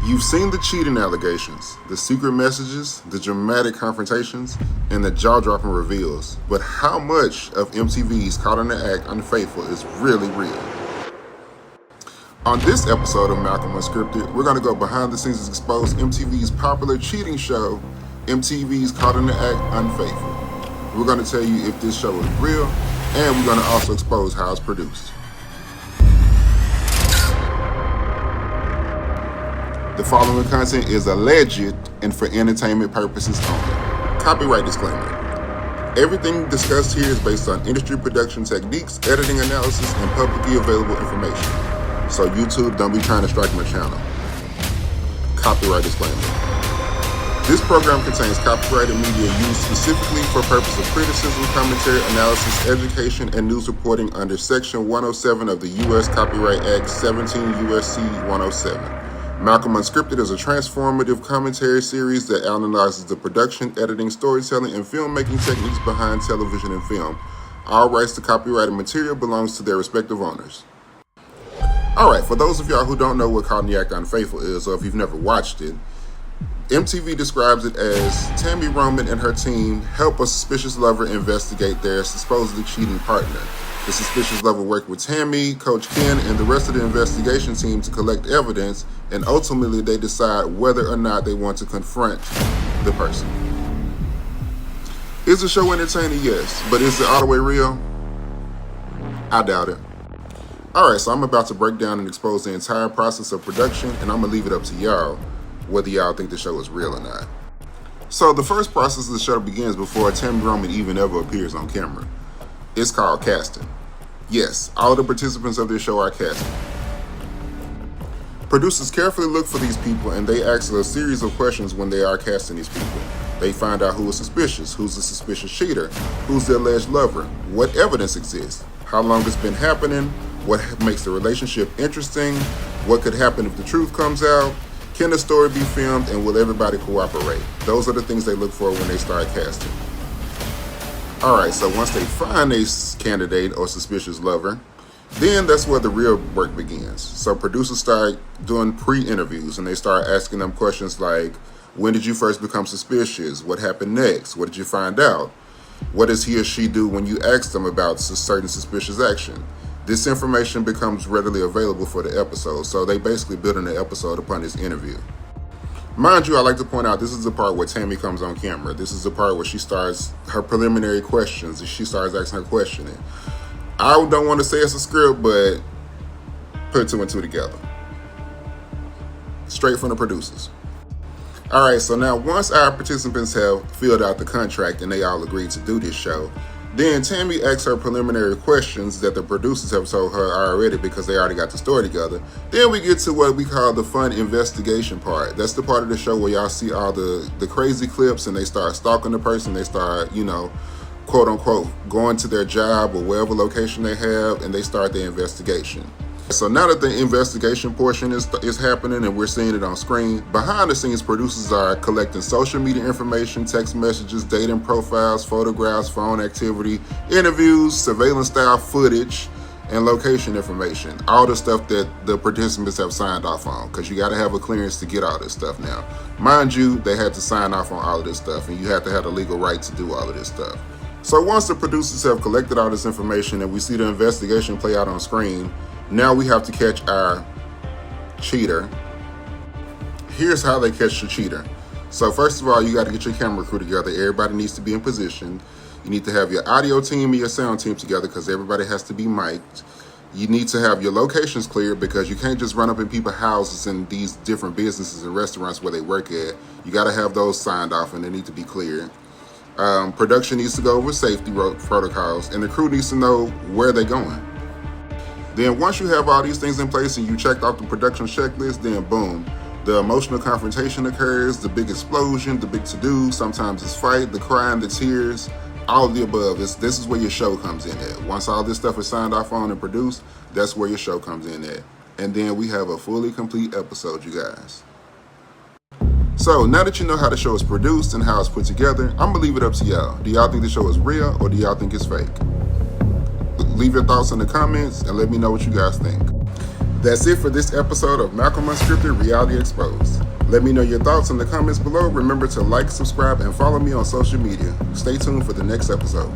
You've seen the cheating allegations, the secret messages, the dramatic confrontations, and the jaw-dropping reveals. But how much of MTV's Caught in the Act Unfaithful is really real? On this episode of Malcolm Unscripted, we're going to go behind the scenes and expose MTV's popular cheating show, MTV's Caught in the Act Unfaithful. We're going to tell you if this show is real, and we're going to also expose how it's produced. The following content is alleged and for entertainment purposes only. Copyright disclaimer. Everything discussed here is based on industry production techniques, editing analysis, and publicly available information. So YouTube, don't be trying to strike my channel. Copyright disclaimer. This program contains copyrighted media used specifically for purpose of criticism, commentary, analysis, education, and news reporting under Section 107 of the U.S. Copyright Act 17 U.S.C. 107. Malcolm Unscripted is a transformative commentary series that analyzes the production, editing, storytelling, and filmmaking techniques behind television and film. All rights to copyrighted material belongs to their respective owners. Alright, for those of y'all who don't know what Caught in the Act Unfaithful is, or if you've never watched it, MTV describes it as Tammy Roman and her team help a suspicious lover investigate their supposedly cheating partner. The suspicious lover worked with Tammy, Coach Ken, and the rest of the investigation team to collect evidence, and ultimately they decide whether or not they want to confront the person. Is the show entertaining? Yes. But is it all the way real? I doubt it. Alright, so I'm about to break down and expose the entire process of production, and I'm going to leave it up to y'all whether y'all think the show is real or not. So the first process of the show begins before Tammy Roman even ever appears on camera. It's called casting. Yes, all the participants of this show are casted. Producers carefully look for these people and they ask a series of questions when they are casting these people. They find out who is suspicious, who's the suspicious cheater, who's the alleged lover, what evidence exists, how long it's been happening, what makes the relationship interesting, what could happen if the truth comes out, can the story be filmed, and will everybody cooperate? Those are the things they look for when they start casting. Alright, so once they find a candidate or suspicious lover, then that's where the real work begins. So producers start doing pre-interviews and they start asking them questions like, when did you first become suspicious? What happened next? What did you find out? What does he or she do when you ask them about a certain suspicious action? This information becomes readily available for the episode, so they basically build an episode upon this interview. Mind you, I like to point out, this is the part where Tammy comes on camera. This is the part where she starts her preliminary questions and she starts asking her questioning. I don't want to say it's a script, but put two and two together. Straight from the producers. Alright, so now once our participants have filled out the contract and they all agreed to do this show, then Tammy asks her preliminary questions that the producers have told her already because they already got the story together. Then we get to what we call the fun investigation part. That's the part of the show where y'all see all the crazy clips and they start stalking the person. They start, quote unquote, going to their job or wherever location they have and they start their investigation. So now that the investigation portion is happening and we're seeing it on screen, behind the scenes producers are collecting social media information, text messages, dating profiles, photographs, phone activity, interviews, surveillance style footage, and location information. All the stuff that the participants have signed off on, because you got to have a clearance to get all this stuff now. Mind you, they had to sign off on all of this stuff and you have to have the legal right to do all of this stuff. So once the producers have collected all this information and we see the investigation play out on screen, now we have to catch our cheater. Here's how they catch the cheater. So first of all, you got to get your camera crew together. Everybody needs to be in position. You need to have your audio team and your sound team together because everybody has to be mic'd. You need to have your locations cleared because you can't just run up in people's houses and these different businesses and restaurants where they work at. You got to have those signed off and they need to be cleared. Production needs to go over safety protocols and the crew needs to know where they're going. Then once you have all these things in place and you checked off the production checklist, then boom, the emotional confrontation occurs, the big explosion, the big to-do, sometimes it's fight, the crying, the tears, all of the above. This is where your show comes in at. Once all this stuff is signed off on and produced, that's where your show comes in at. And then we have a fully complete episode, you guys. So now that you know how the show is produced and how it's put together, I'm gonna leave it up to y'all. Do y'all think the show is real or do y'all think it's fake? Leave your thoughts in the comments and let me know what you guys think. That's it for this episode of Malcolm Unscripted Reality Exposed. Let me know your thoughts in the comments below. Remember to like, subscribe, and follow me on social media. Stay tuned for the next episode.